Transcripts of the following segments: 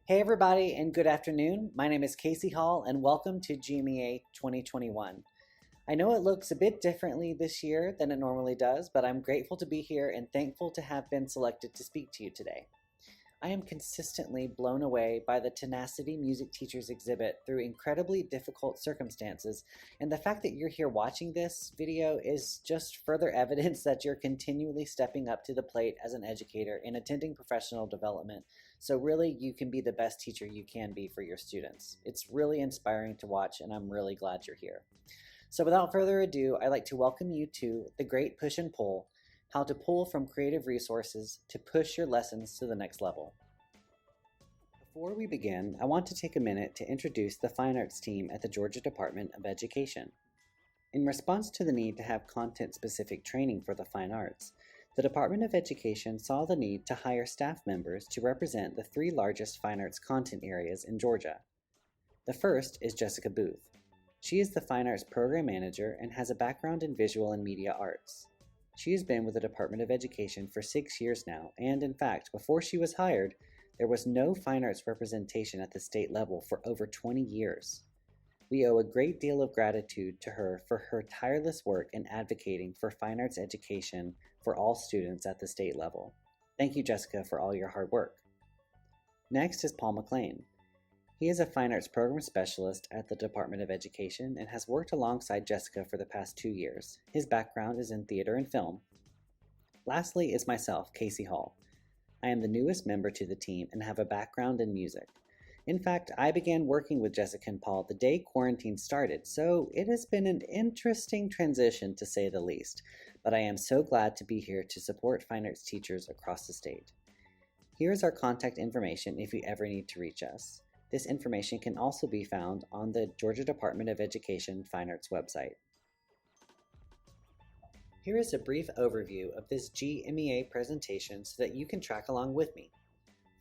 Hey everybody and good afternoon. My name is Casey Hall and welcome to GMEA 2021. I know it looks a bit differently this year than it normally does, but I'm grateful to be here and thankful to have been selected to speak to you today. I am consistently blown away by the tenacity music teachers exhibit through incredibly difficult circumstances, and the fact that you're here watching this video is just further evidence that you're continually stepping up to the plate as an educator and attending professional development, so really you can be the best teacher you can be for your students. It's really inspiring to watch, and I'm really glad you're here. So without further ado, I'd like to welcome you to The Great Push and Pull, how to pull from creative resources to push your lessons to the next level. Before we begin, I want to take a minute to introduce the Fine Arts team at the Georgia Department of Education. In response to the need to have content-specific training for the fine arts, the Department of Education saw the need to hire staff members to represent the three largest fine arts content areas in Georgia. The first is Jessica Booth. She is the Fine Arts Program Manager and has a background in visual and media arts. She has been with the Department of Education for 6 years now, and in fact, before she was hired, there was no fine arts representation at the state level for over 20 years. We owe a great deal of gratitude to her for her tireless work in advocating for fine arts education for all students at the state level. Thank you, Jessica, for all your hard work. Next is Paul McLean. He is a fine arts program specialist at the Department of Education and has worked alongside Jessica for the past 2 years. His background is in theater and film. Lastly is myself, Casey Hall. I am the newest member to the team and have a background in music. In fact, I began working with Jessica and Paul the day quarantine started, so it has been an interesting transition to say the least, but I am so glad to be here to support fine arts teachers across the state. Here is our contact information if you ever need to reach us. This information can also be found on the Georgia Department of Education Fine Arts website. Here is a brief overview of this GMEA presentation so that you can track along with me.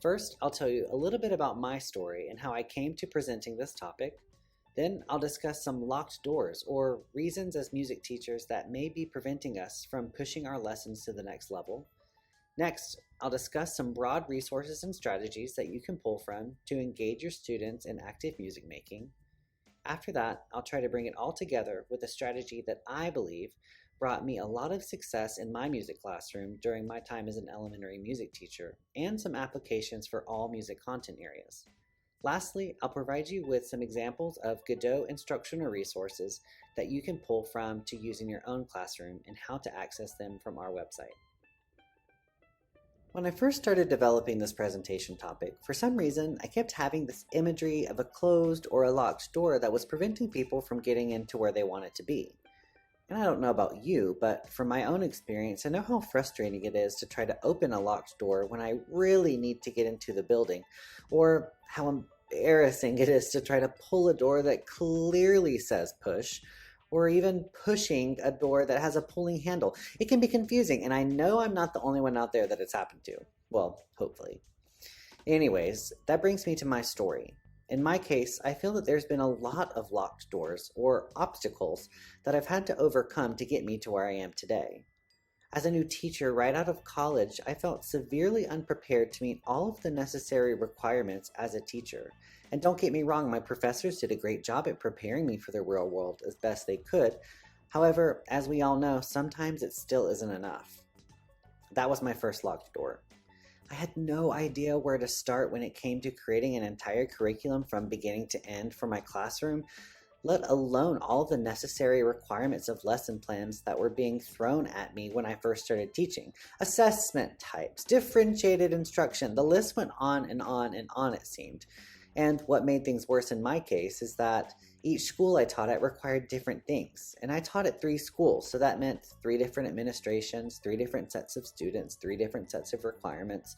First, I'll tell you a little bit about my story and how I came to presenting this topic. Then I'll discuss some locked doors or reasons as music teachers that may be preventing us from pushing our lessons to the next level. Next, I'll discuss some broad resources and strategies that you can pull from to engage your students in active music making. After that, I'll try to bring it all together with a strategy that I believe brought me a lot of success in my music classroom during my time as an elementary music teacher, and some applications for all music content areas. Lastly, I'll provide you with some examples of GaDOE instructional resources that you can pull from to use in your own classroom and how to access them from our website. When I first started developing this presentation topic, for some reason I kept having this imagery of a closed or a locked door that was preventing people from getting into where they wanted to be. And I don't know about you, but from my own experience, I know how frustrating it is to try to open a locked door when I really need to get into the building, or how embarrassing it is to try to pull a door that clearly says push, or even pushing a door that has a pulling handle. It can be confusing, and I know I'm not the only one out there that it's happened to. Well, hopefully. Anyways, that brings me to my story. In my case, I feel that there's been a lot of locked doors, or obstacles, that I've had to overcome to get me to where I am today. As a new teacher right out of college, I felt severely unprepared to meet all of the necessary requirements as a teacher. And don't get me wrong, my professors did a great job at preparing me for the real world as best they could. However, as we all know, sometimes it still isn't enough. That was my first locked door. I had no idea where to start when it came to creating an entire curriculum from beginning to end for my classroom, let alone all the necessary requirements of lesson plans that were being thrown at me when I first started teaching. Assessment types, differentiated instruction, the list went on and on and on, it seemed. And what made things worse in my case is that each school I taught at required different things. And I taught at 3 schools, so that meant 3 different administrations, 3 different sets of students, 3 different sets of requirements.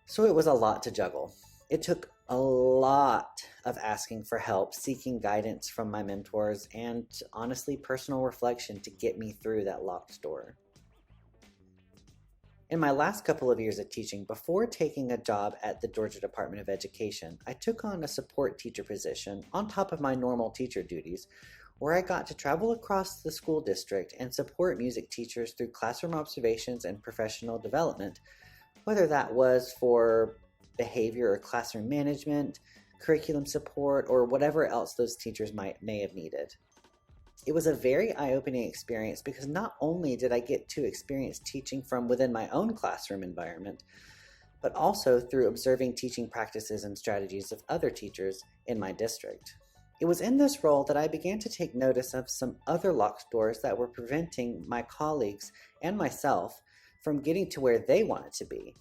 So it was a lot to juggle. It took a lot of asking for help, seeking guidance from my mentors, and honestly personal reflection to get me through that locked door. In my last couple of years of teaching, before taking a job at the Georgia Department of Education, I took on a support teacher position on top of my normal teacher duties, where I got to travel across the school district and support music teachers through classroom observations and professional development, whether that was for behavior or classroom management, curriculum support, or whatever else those teachers may have needed. It was a very eye-opening experience because not only did I get to experience teaching from within my own classroom environment, but also through observing teaching practices and strategies of other teachers in my district. It was in this role that I began to take notice of some other locked doors that were preventing my colleagues and myself from getting to where they wanted to be.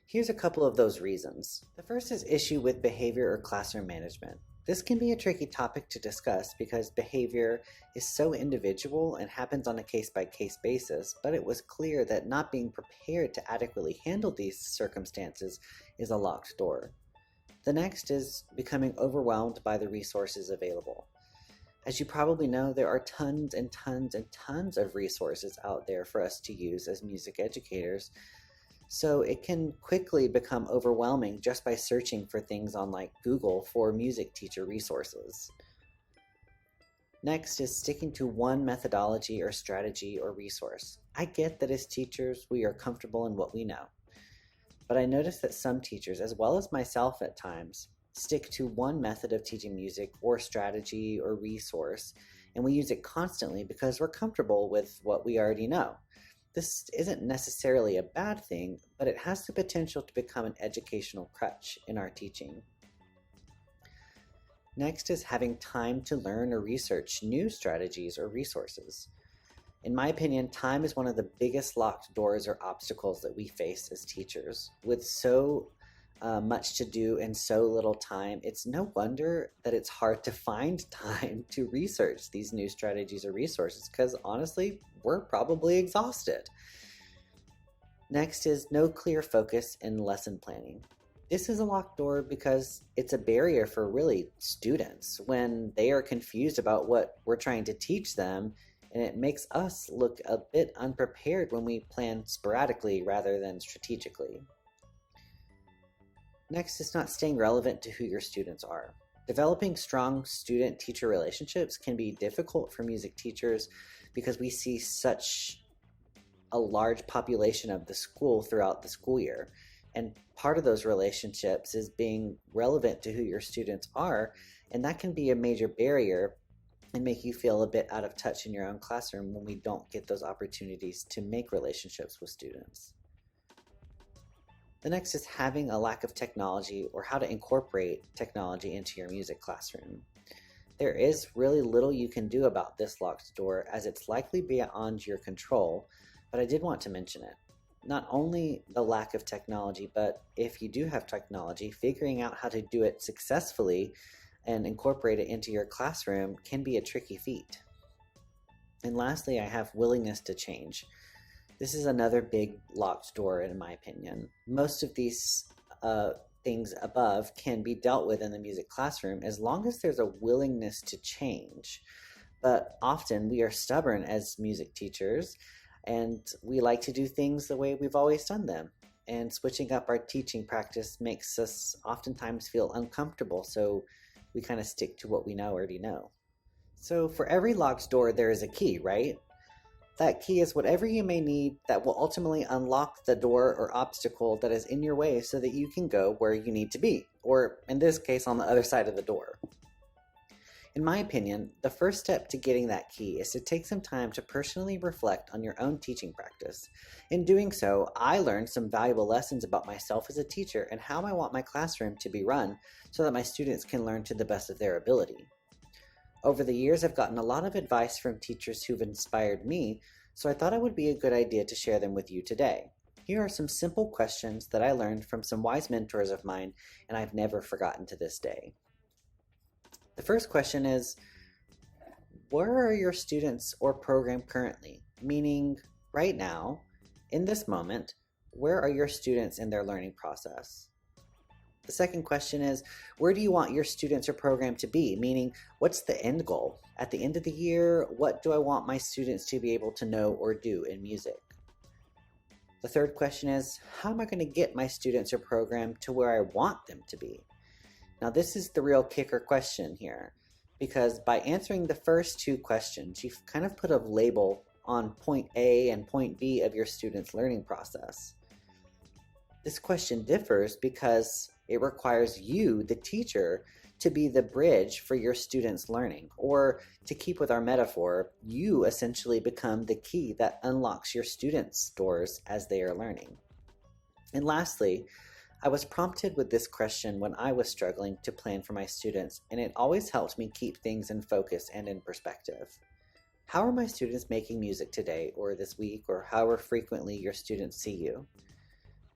Here's a couple of those reasons. The first is issue with behavior or classroom management. This can be a tricky topic to discuss because behavior is so individual and happens on a case-by-case basis, but it was clear that not being prepared to adequately handle these circumstances is a locked door. The next is becoming overwhelmed by the resources available. As you probably know, there are tons and tons and tons of resources out there for us to use as music educators, so it can quickly become overwhelming just by searching for things on like Google for music teacher resources. Next is sticking to one methodology or strategy or resource. I get that as teachers we are comfortable in what we know, but I notice that some teachers, as well as myself at times, stick to one method of teaching music or strategy or resource, and we use it constantly because we're comfortable with what we already know. This isn't necessarily a bad thing, but it has the potential to become an educational crutch in our teaching. Next is having time to learn or research new strategies or resources. In my opinion, time is one of the biggest locked doors or obstacles that we face as teachers. With so much to do in so little time, it's no wonder that it's hard to find time to research these new strategies or resources because honestly, we're probably exhausted. Next is no clear focus in lesson planning. This is a locked door because it's a barrier for really students when they are confused about what we're trying to teach them, and it makes us look a bit unprepared when we plan sporadically rather than strategically. Next is not staying relevant to who your students are. Developing strong student-teacher relationships can be difficult for music teachers because we see such a large population of the school throughout the school year. And part of those relationships is being relevant to who your students are, and that can be a major barrier and make you feel a bit out of touch in your own classroom when we don't get those opportunities to make relationships with students. The next is having a lack of technology or how to incorporate technology into your music classroom. There is really little you can do about this locked door as it's likely beyond your control, but I did want to mention it. Not only the lack of technology, but if you do have technology, figuring out how to do it successfully and incorporate it into your classroom can be a tricky feat. And lastly, I have willingness to change. This is another big locked door in my opinion. Most of these things above can be dealt with in the music classroom as long as there's a willingness to change. But often we are stubborn as music teachers and we like to do things the way we've always done them. And switching up our teaching practice makes us oftentimes feel uncomfortable, so we kind of stick to what we already know. So for every locked door there is a key, right? That key is whatever you may need that will ultimately unlock the door or obstacle that is in your way so that you can go where you need to be, or in this case, on the other side of the door. In my opinion, the first step to getting that key is to take some time to personally reflect on your own teaching practice. In doing so, I learned some valuable lessons about myself as a teacher and how I want my classroom to be run so that my students can learn to the best of their ability. Over the years, I've gotten a lot of advice from teachers who've inspired me, so I thought it would be a good idea to share them with you today. Here are some simple questions that I learned from some wise mentors of mine, and I've never forgotten to this day. The first question is, where are your students or program currently? Meaning, right now, in this moment, where are your students in their learning process? The second question is, where do you want your students or program to be? Meaning, what's the end goal? At the end of the year, what do I want my students to be able to know or do in music? The third question is, how am I going to get my students or program to where I want them to be? Now, this is the real kicker question here, because by answering the first two questions, you've kind of put a label on point A and point B of your student's learning process. This question differs because it requires you, the teacher, to be the bridge for your students' learning. Or to keep with our metaphor, you essentially become the key that unlocks your students' doors as they are learning. And lastly, I was prompted with this question when I was struggling to plan for my students, and it always helped me keep things in focus and in perspective. How are my students making music today, or this week, or however frequently your students see you?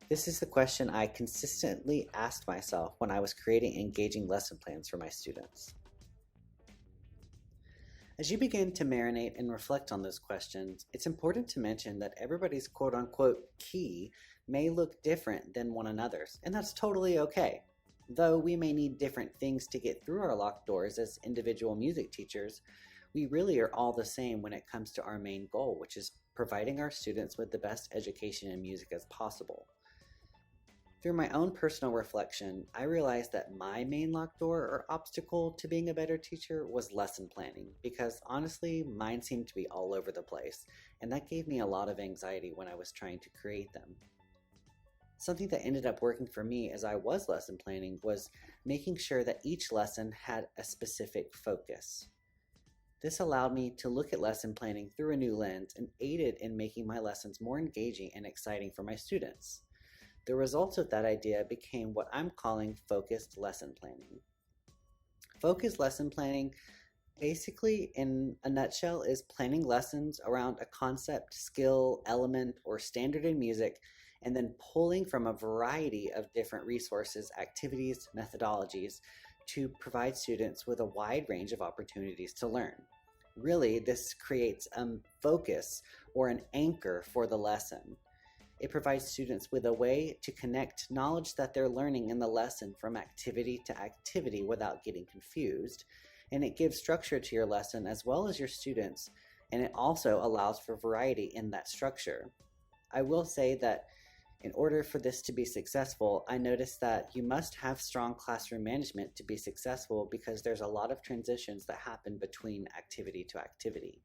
This is the question I consistently asked myself when I was creating engaging lesson plans for my students. As you begin to marinate and reflect on those questions, it's important to mention that everybody's quote-unquote key may look different than one another's, and that's totally okay. Though we may need different things to get through our locked doors as individual music teachers, we really are all the same when it comes to our main goal, which is providing our students with the best education in music as possible. Through my own personal reflection, I realized that my main locked door or obstacle to being a better teacher was lesson planning, because honestly, mine seemed to be all over the place, and that gave me a lot of anxiety when I was trying to create them. Something that ended up working for me as I was lesson planning was making sure that each lesson had a specific focus. This allowed me to look at lesson planning through a new lens and aided in making my lessons more engaging and exciting for my students. The result of that idea became what I'm calling focused lesson planning. Focused lesson planning, basically in a nutshell, is planning lessons around a concept, skill, element, or standard in music, and then pulling from a variety of different resources, activities, methodologies to provide students with a wide range of opportunities to learn. Really, this creates a focus or an anchor for the lesson. It provides students with a way to connect knowledge that they're learning in the lesson from activity to activity without getting confused. And it gives structure to your lesson as well as your students, and it also allows for variety in that structure. I will say that in order for this to be successful, I noticed that you must have strong classroom management to be successful because there's a lot of transitions that happen between activity to activity.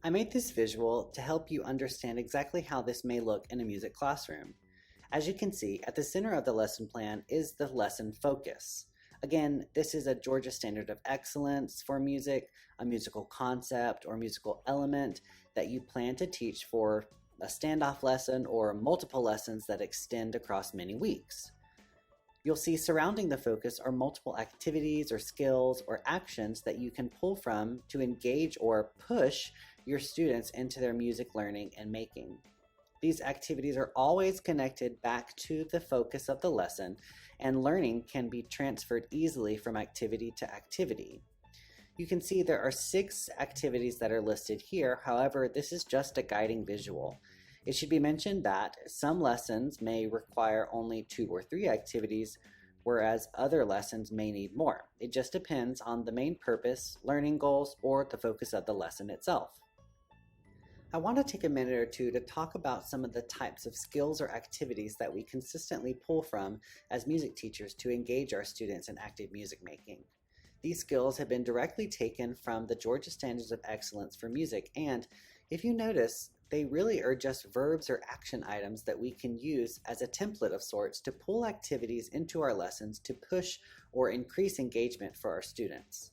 I made this visual to help you understand exactly how this may look in a music classroom. As you can see, at the center of the lesson plan is the lesson focus. Again, this is a Georgia Standard of Excellence for music, a musical concept or musical element that you plan to teach for a standoff lesson or multiple lessons that extend across many weeks. You'll see surrounding the focus are multiple activities or skills or actions that you can pull from to engage or push your students into their music learning and making. These activities are always connected back to the focus of the lesson, and learning can be transferred easily from activity to activity. You can see there are 6 activities that are listed here. However, this is just a guiding visual. It should be mentioned that some lessons may require only 2 or 3 activities, whereas other lessons may need more. It just depends on the main purpose, learning goals, or the focus of the lesson itself. I want to take a minute or two to talk about some of the types of skills or activities that we consistently pull from as music teachers to engage our students in active music making. These skills have been directly taken from the Georgia Standards of Excellence for Music, and if you notice, they really are just verbs or action items that we can use as a template of sorts to pull activities into our lessons to push or increase engagement for our students.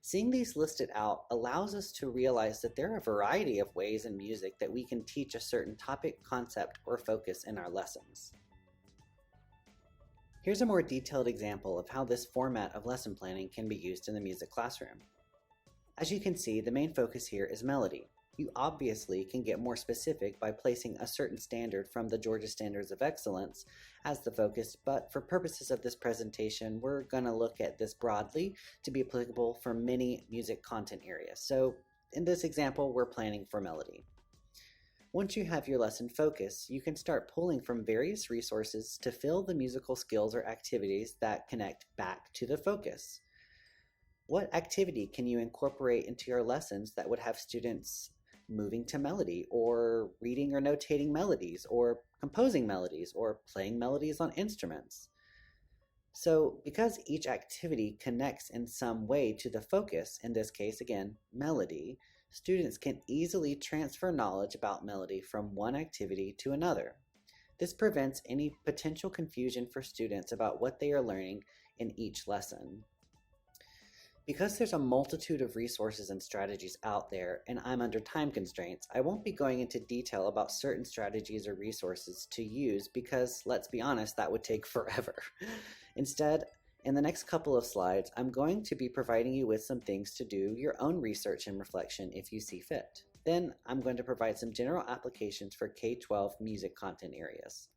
Seeing these listed out allows us to realize that there are a variety of ways in music that we can teach a certain topic, concept, or focus in our lessons. Here's a more detailed example of how this format of lesson planning can be used in the music classroom. As you can see, the main focus here is melody. You obviously can get more specific by placing a certain standard from the Georgia Standards of Excellence as the focus, but for purposes of this presentation, we're going to look at this broadly to be applicable for many music content areas. So in this example, we're planning for melody. Once you have your lesson focus, you can start pulling from various resources to fill the musical skills or activities that connect back to the focus. What activity can you incorporate into your lessons that would have students moving to melody, or reading or notating melodies, or composing melodies, or playing melodies on instruments? So because each activity connects in some way to the focus, in this case again, melody, students can easily transfer knowledge about melody from one activity to another. This prevents any potential confusion for students about what they are learning in each lesson. Because there's a multitude of resources and strategies out there, and I'm under time constraints, I won't be going into detail about certain strategies or resources to use because, let's be honest, that would take forever. Instead, in the next couple of slides, I'm going to be providing you with some things to do your own research and reflection if you see fit. Then I'm going to provide some general applications for K-12 music content areas.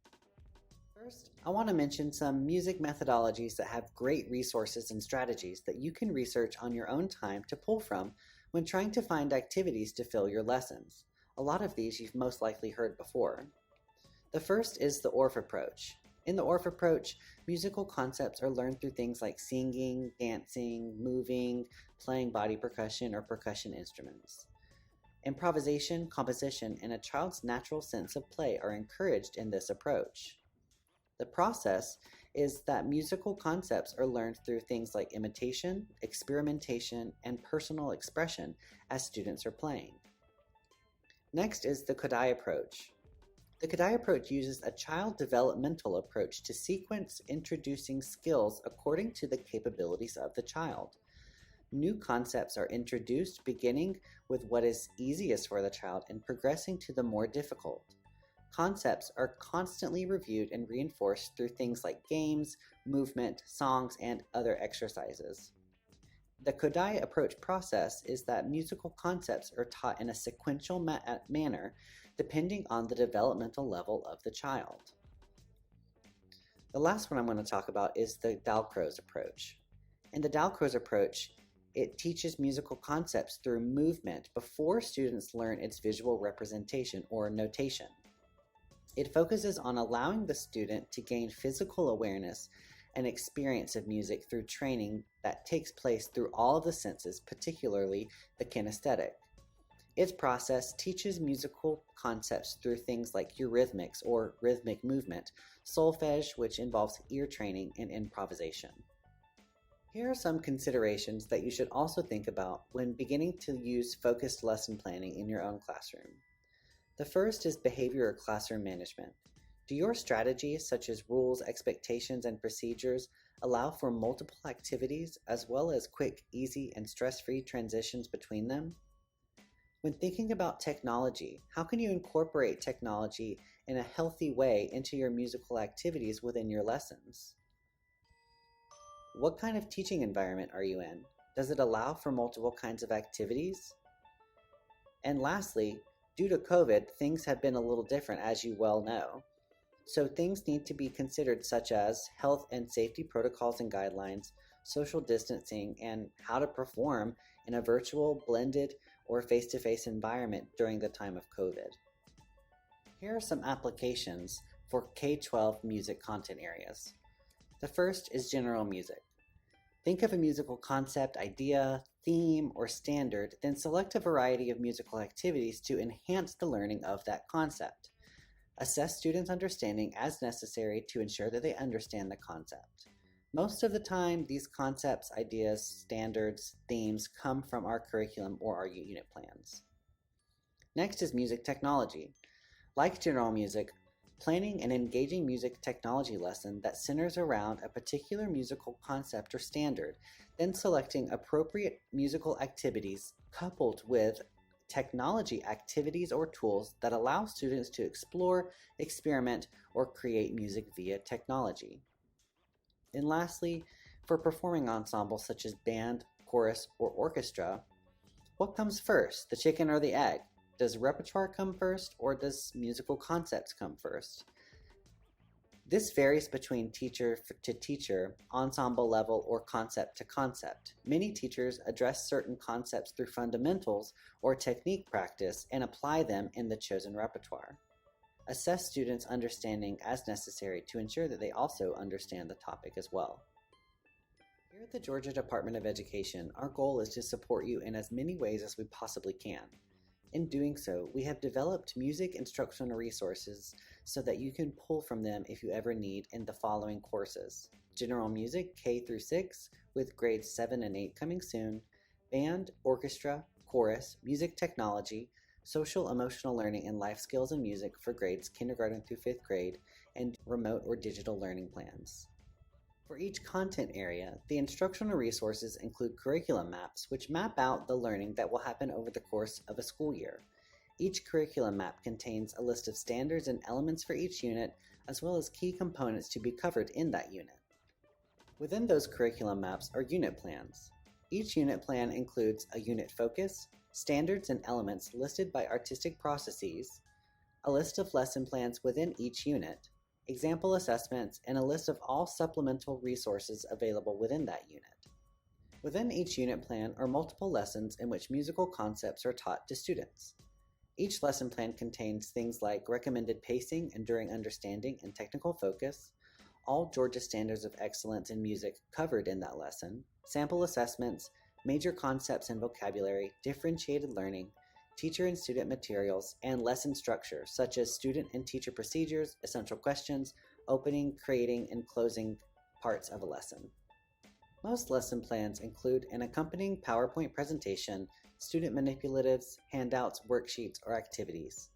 First, I want to mention some music methodologies that have great resources and strategies that you can research on your own time to pull from when trying to find activities to fill your lessons. A lot of these you've most likely heard before. The first is the ORF approach. In the ORF approach, musical concepts are learned through things like singing, dancing, moving, playing body percussion or percussion instruments. Improvisation, composition, and a child's natural sense of play are encouraged in this approach. The process is that musical concepts are learned through things like imitation, experimentation, and personal expression as students are playing. Next is the GaDOE approach. The GaDOE approach uses a child developmental approach to sequence introducing skills according to the capabilities of the child. New concepts are introduced beginning with what is easiest for the child and progressing to the more difficult. Concepts are constantly reviewed and reinforced through things like games, movement, songs, and other exercises. The GaDOE approach process is that musical concepts are taught in a sequential manner depending on the developmental level of the child. The last one I'm going to talk about is the Dalcroze approach. In the Dalcroze approach, it teaches musical concepts through movement before students learn its visual representation or notation. It focuses on allowing the student to gain physical awareness and experience of music through training that takes place through all of the senses, particularly the kinesthetic. Its process teaches musical concepts through things like eurythmics or rhythmic movement, solfege, which involves ear training, and improvisation. Here are some considerations that you should also think about when beginning to use focused lesson planning in your own classroom. The first is behavior or classroom management. Do your strategies, such as rules, expectations, and procedures, allow for multiple activities as well as quick, easy, and stress-free transitions between them? When thinking about technology, how can you incorporate technology in a healthy way into your musical activities within your lessons? What kind of teaching environment are you in? Does it allow for multiple kinds of activities? And lastly, due to COVID, things have been a little different, as you well know. So things need to be considered, such as health and safety protocols and guidelines, social distancing, and how to perform in a virtual, blended, or face-to-face environment during the time of COVID. Here are some applications for K-12 music content areas. The first is general music. Think of a musical concept, idea, theme, or standard, then select a variety of musical activities to enhance the learning of that concept. Assess students' understanding as necessary to ensure that they understand the concept. Most of the time, these concepts, ideas, standards, themes come from our curriculum or our unit plans. Next is music technology. Like general music, planning an engaging music technology lesson that centers around a particular musical concept or standard, then selecting appropriate musical activities coupled with technology activities or tools that allow students to explore, experiment, or create music via technology. And lastly, for performing ensembles such as band, chorus, or orchestra, what comes first, the chicken or the egg? Does repertoire come first, or does musical concepts come first? This varies between teacher to teacher, ensemble level, or concept to concept. Many teachers address certain concepts through fundamentals or technique practice and apply them in the chosen repertoire. Assess students' understanding as necessary to ensure that they also understand the topic as well. Here at the Georgia Department of Education, our goal is to support you in as many ways as we possibly can. In doing so, we have developed music instructional resources so that you can pull from them if you ever need in the following courses: General Music K through 6 with grades 7 and 8 coming soon, Band, Orchestra, Chorus, Music Technology, social emotional learning and life skills and music for grades kindergarten through 5th grade, and remote or digital learning plans. For each content area, the instructional resources include curriculum maps, which map out the learning that will happen over the course of a school year. Each curriculum map contains a list of standards and elements for each unit, as well as key components to be covered in that unit. Within those curriculum maps are unit plans. Each unit plan includes a unit focus, standards and elements listed by artistic processes, a list of lesson plans within each unit, example assessments, and a list of all supplemental resources available within that unit. Within each unit plan are multiple lessons in which musical concepts are taught to students. Each lesson plan contains things like recommended pacing, enduring understanding, and technical focus, all Georgia standards of excellence in music covered in that lesson, sample assessments, major concepts and vocabulary, differentiated learning, teacher and student materials, and lesson structure, such as student and teacher procedures, essential questions, opening, creating, and closing parts of a lesson. Most lesson plans include an accompanying PowerPoint presentation, student manipulatives, handouts, worksheets, or activities.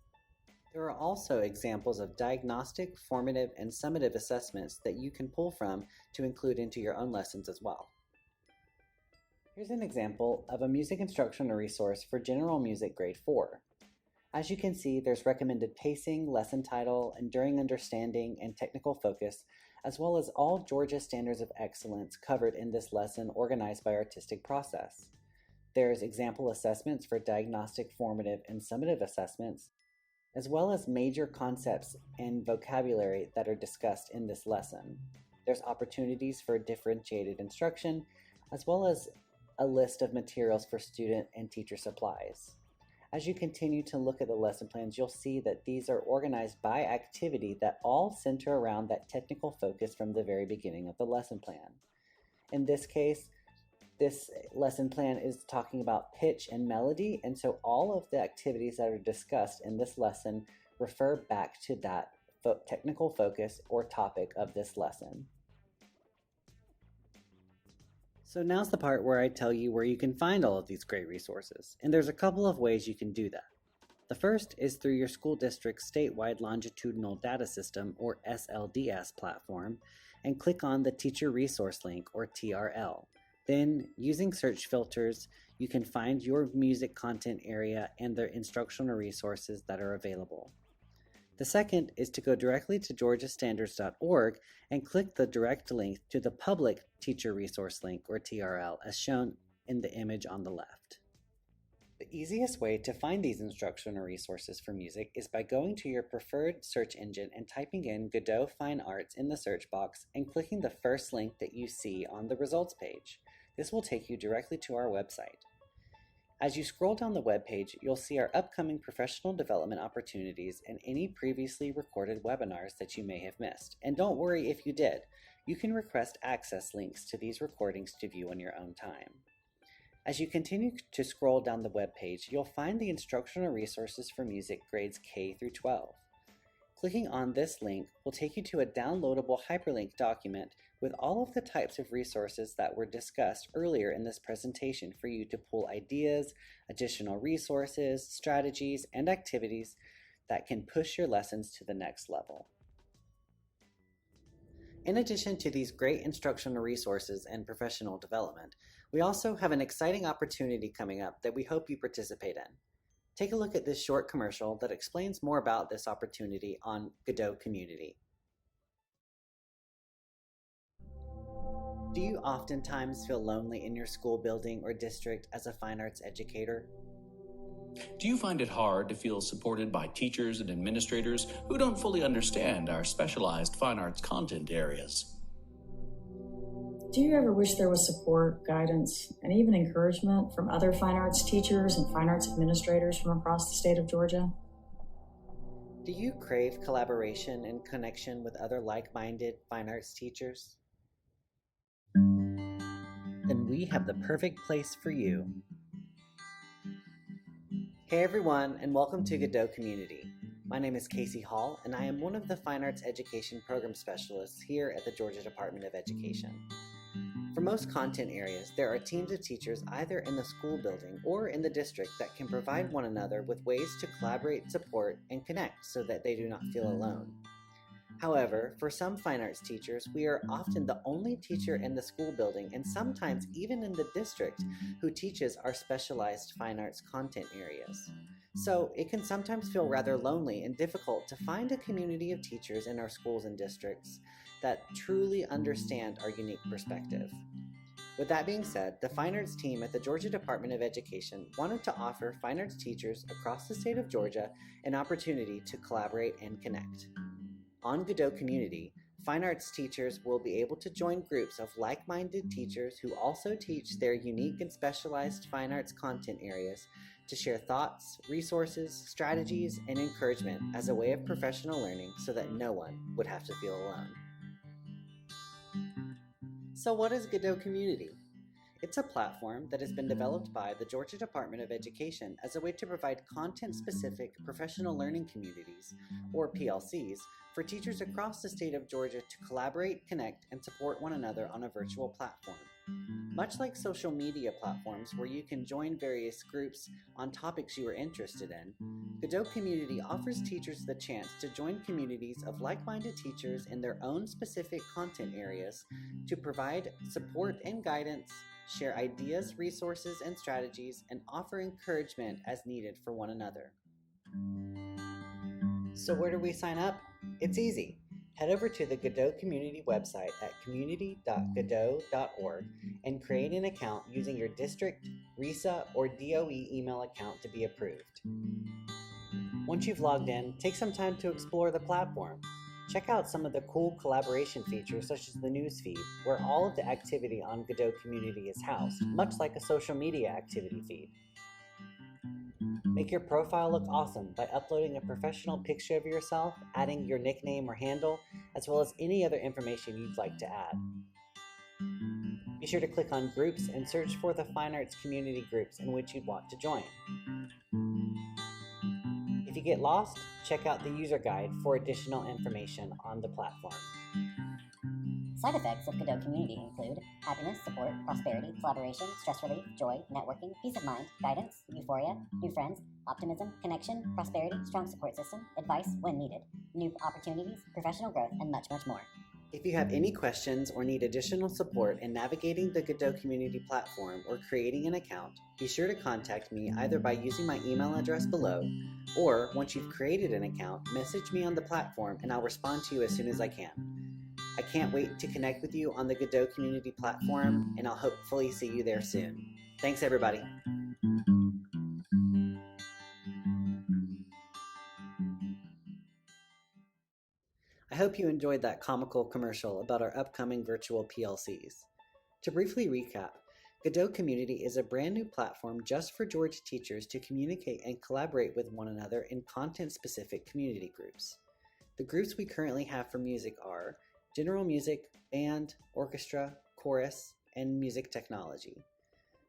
There are also examples of diagnostic, formative, and summative assessments that you can pull from to include into your own lessons as well. Here's an example of a music instructional resource for General Music Grade 4. As you can see, there's recommended pacing, lesson title, enduring understanding, and technical focus, as well as all Georgia standards of excellence covered in this lesson organized by artistic process. There's example assessments for diagnostic, formative, and summative assessments, as well as major concepts and vocabulary that are discussed in this lesson. There's opportunities for differentiated instruction, as well as a list of materials for student and teacher supplies. As you continue to look at the lesson plans, you'll see that these are organized by activity that all center around that technical focus from the very beginning of the lesson plan. In this case, this lesson plan is talking about pitch and melody, and so all of the activities that are discussed in this lesson refer back to that technical focus or topic of this lesson. So now's the part where I tell you where you can find all of these great resources, and there's a couple of ways you can do that. The first is through your school district's statewide longitudinal data system, or SLDS platform, and click on the Teacher Resource link, or TRL. Then, using search filters, you can find your music content area and the instructional resources that are available. The second is to go directly to georgiastandards.org and click the direct link to the public Teacher Resource link, or TRL, as shown in the image on the left. The easiest way to find these instructional resources for music is by going to your preferred search engine and typing in GaDOE Fine Arts in the search box and clicking the first link that you see on the results page. This will take you directly to our website. As you scroll down the web page, you'll see our upcoming professional development opportunities and any previously recorded webinars that you may have missed. And don't worry if you did. You can request access links to these recordings to view on your own time. As you continue to scroll down the web page, you'll find the instructional resources for music grades K through 12. Clicking on this link will take you to a downloadable hyperlink document with all of the types of resources that were discussed earlier in this presentation for you to pull ideas, additional resources, strategies, and activities that can push your lessons to the next level. In addition to these great instructional resources and professional development, we also have an exciting opportunity coming up that we hope you participate in. Take a look at this short commercial that explains more about this opportunity on GaDOE Community. Do you oftentimes feel lonely in your school building or district as a fine arts educator? Do you find it hard to feel supported by teachers and administrators who don't fully understand our specialized fine arts content areas? Do you ever wish there was support, guidance, and even encouragement from other fine arts teachers and fine arts administrators from across the state of Georgia? Do you crave collaboration and connection with other like-minded fine arts teachers? Then we have the perfect place for you. Hey everyone, and welcome to GaDOE Community. My name is Casey Hall, and I am one of the Fine Arts Education Program Specialists here at the Georgia Department of Education. For most content areas, there are teams of teachers either in the school building or in the district that can provide one another with ways to collaborate, support, and connect so that they do not feel alone. However, for some fine arts teachers, we are often the only teacher in the school building and sometimes even in the district who teaches our specialized fine arts content areas. So it can sometimes feel rather lonely and difficult to find a community of teachers in our schools and districts that truly understand our unique perspective. With that being said, the Fine Arts team at the Georgia Department of Education wanted to offer fine arts teachers across the state of Georgia an opportunity to collaborate and connect. On GaDOE Community, fine arts teachers will be able to join groups of like-minded teachers who also teach their unique and specialized fine arts content areas to share thoughts, resources, strategies, and encouragement as a way of professional learning so that no one would have to feel alone. So what is GaDOE Community? It's a platform that has been developed by the Georgia Department of Education as a way to provide content-specific professional learning communities, or PLCs, for teachers across the state of Georgia to collaborate, connect, and support one another on a virtual platform. Much like social media platforms where you can join various groups on topics you are interested in, GaDOE Community offers teachers the chance to join communities of like-minded teachers in their own specific content areas to provide support and guidance, share ideas, resources, and strategies, and offer encouragement as needed for one another. So where do we sign up? It's easy. Head over to the GaDOE Community website at community.gadoe.org and create an account using your district, RESA, or DOE email account to be approved. Once you've logged in, take some time to explore the platform. Check out some of the cool collaboration features such as the newsfeed, where all of the activity on GaDOE Community is housed, much like a social media activity feed. Make your profile look awesome by uploading a professional picture of yourself, adding your nickname or handle, as well as any other information you'd like to add. Be sure to click on Groups and search for the Fine Arts community groups in which you'd want to join. If you get lost, check out the user guide for additional information on the platform. Side effects of GaDOE Community include happiness, support, prosperity, collaboration, stress relief, joy, networking, peace of mind, guidance, euphoria, new friends, optimism, connection, prosperity, strong support system, advice when needed, new opportunities, professional growth, and much, much more. If you have any questions or need additional support in navigating the GaDOE Community platform or creating an account, be sure to contact me either by using my email address below, or once you've created an account, message me on the platform and I'll respond to you as soon as I can. I can't wait to connect with you on the GaDOE Community platform, and I'll hopefully see you there soon. Thanks, everybody. I hope you enjoyed that comical commercial about our upcoming virtual PLCs. To briefly recap, GaDOE Community is a brand new platform just for Georgia teachers to communicate and collaborate with one another in content-specific community groups. The groups we currently have for music are general music, band, orchestra, chorus, and music technology.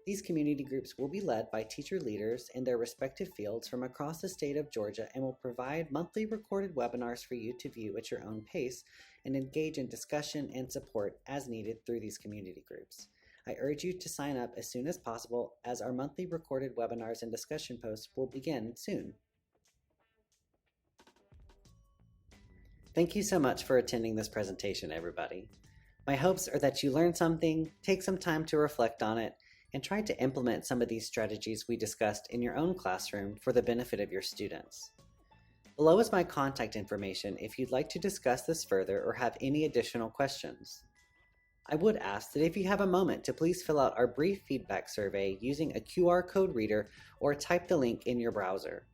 These community groups will be led by teacher leaders in their respective fields from across the state of Georgia and will provide monthly recorded webinars for you to view at your own pace and engage in discussion and support as needed through these community groups. I urge you to sign up as soon as possible, as our monthly recorded webinars and discussion posts will begin soon. Thank you so much for attending this presentation, everybody. My hopes are that you learn something, take some time to reflect on it, and try to implement some of these strategies we discussed in your own classroom for the benefit of your students. Below is my contact information if you'd like to discuss this further or have any additional questions. I would ask that if you have a moment to please fill out our brief feedback survey using a QR code reader or type the link in your browser.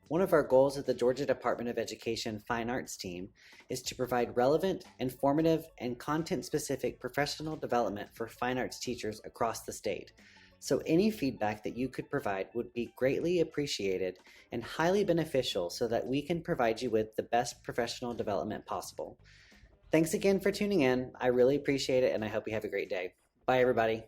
One of our goals at the Georgia Department of Education Fine Arts team is to provide relevant, informative, and content-specific professional development for fine arts teachers across the state. So any feedback that you could provide would be greatly appreciated and highly beneficial so that we can provide you with the best professional development possible. Thanks again for tuning in. I really appreciate it, and I hope you have a great day. Bye, everybody.